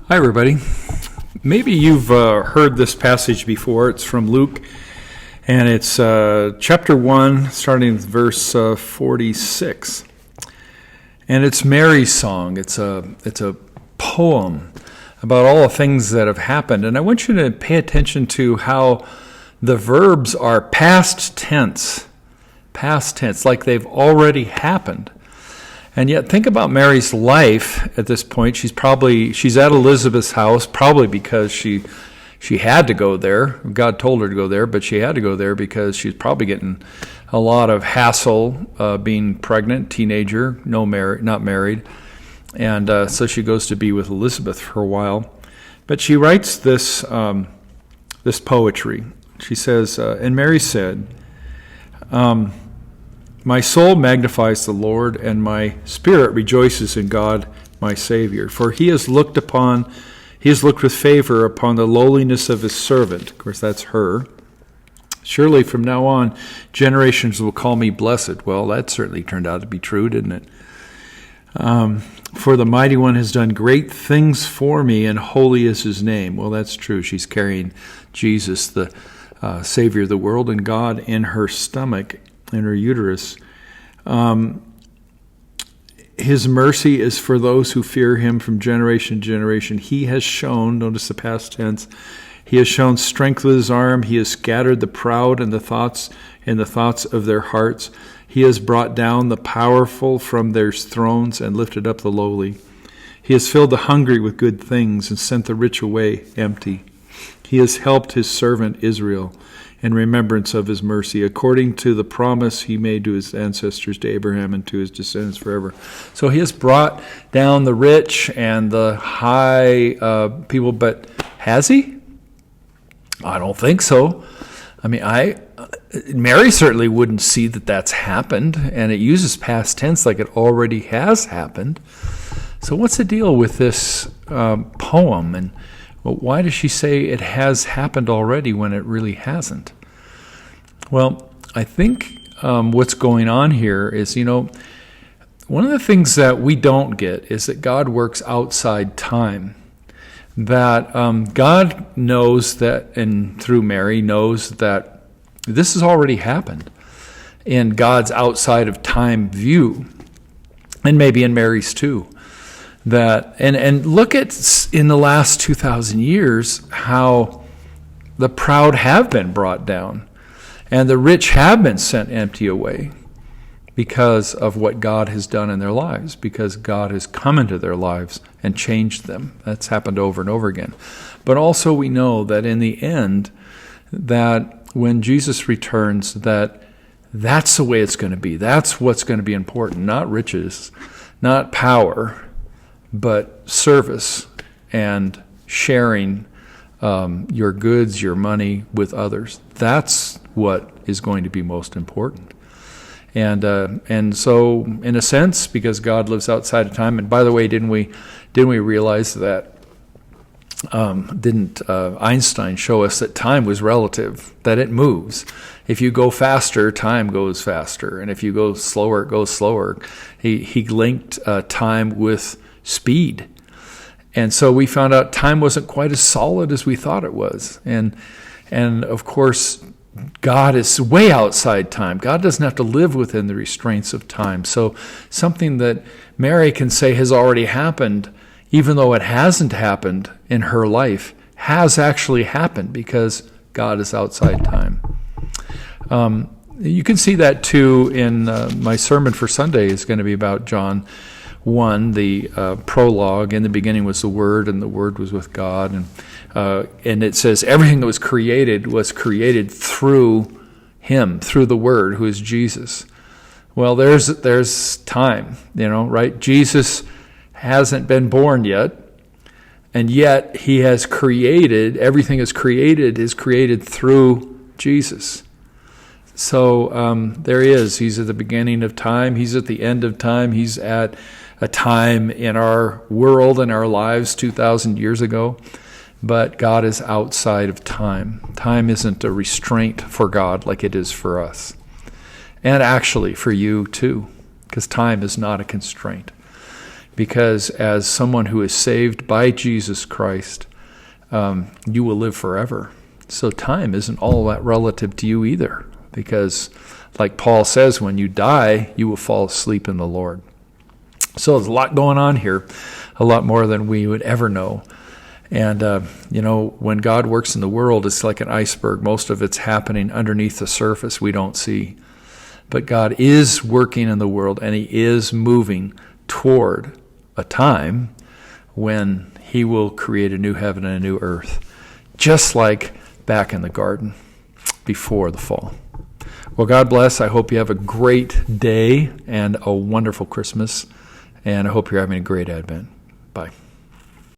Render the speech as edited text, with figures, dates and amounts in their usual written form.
Hi, everybody. Maybe you've heard this passage before. It's from Luke, and it's chapter 1, starting with verse 46. And it's Mary's song. It's a poem about all the things that have happened. And I want you to pay attention to how the verbs are past tense, like they've already happened. And yet think about Mary's life at this point. She's at Elizabeth's house, probably because she had to go there. God told her to go there, but she had to go there because she's probably getting a lot of hassle being pregnant, teenager, not married. And so she goes to be with Elizabeth for a while. But she writes this poetry. She says, and Mary said, my soul magnifies the Lord, and my spirit rejoices in God, my Savior. For he has looked with favor upon the lowliness of his servant. Of course, that's her. Surely from now on, generations will call me blessed. Well, that certainly turned out to be true, didn't it? For the Mighty One has done great things for me, and holy is his name. Well, that's true. She's carrying Jesus, the Savior of the world, and God in her stomach, in her uterus. His mercy is for those who fear him from generation to generation. He has shown, notice the past tense, he has shown strength with his arm. He has scattered the proud in the thoughts of their hearts. He has brought down the powerful from their thrones and lifted up the lowly. He has filled the hungry with good things and sent the rich away empty. He has helped his servant Israel in remembrance of his mercy, according to the promise he made to his ancestors, to Abraham and to his descendants forever. So he has brought down the rich and the high people, but has he? I don't think so. I mean, Mary certainly wouldn't see that that's happened, and it uses past tense like it already has happened. So what's the deal with this poem, and why does she say it has happened already when it really hasn't? Well, I think what's going on here is, one of the things that we don't get is that God works outside time. That God knows that, and through Mary knows that this has already happened in God's outside of time view, and maybe in Mary's too. That and look at in the last 2,000 years how the proud have been brought down and the rich have been sent empty away because of what God has done in their lives, because God has come into their lives and changed them. That's happened over and over again. But also we know that in the end, that when Jesus returns, that's the way it's going to be. That's what's going to be important, not riches, not power, but service and sharing your goods, your money with others. That's what is going to be most important. And so, in a sense, because God lives outside of time, and by the way, didn't we realize that? Didn't Einstein show us that time was relative, that it moves? If you go faster, time goes faster, and if you go slower, it goes slower. He linked time with speed. And so we found out time wasn't quite as solid as we thought it was. And of course, God is way outside time. God doesn't have to live within the restraints of time. So something that Mary can say has already happened, even though it hasn't happened in her life, has actually happened because God is outside time. You can see that too in my sermon for Sunday is going to be about John 1, the prologue. In the beginning was the Word, and the Word was with God. And it says everything that was created through Him, through the Word, who is Jesus. Well, there's time, right? Jesus hasn't been born yet, and yet He has created, everything is created through Jesus. So there He is. He's at the beginning of time. He's at the end of time. He's at a time in our world and our lives 2,000 years ago. But God is outside of time. Time isn't a restraint for God like it is for us. And actually for you too, because time is not a constraint. because as someone who is saved by Jesus Christ, you will live forever. So time isn't all that relative to you either, because like Paul says, when you die, you will fall asleep in the Lord. So there's a lot going on here, a lot more than we would ever know. And, when God works in the world, it's like an iceberg. Most of it's happening underneath the surface we don't see. But God is working in the world, and he is moving toward a time when he will create a new heaven and a new earth, just like back in the garden before the fall. Well, God bless. I hope you have a great day and a wonderful Christmas, and I hope you're having a great Advent. Bye.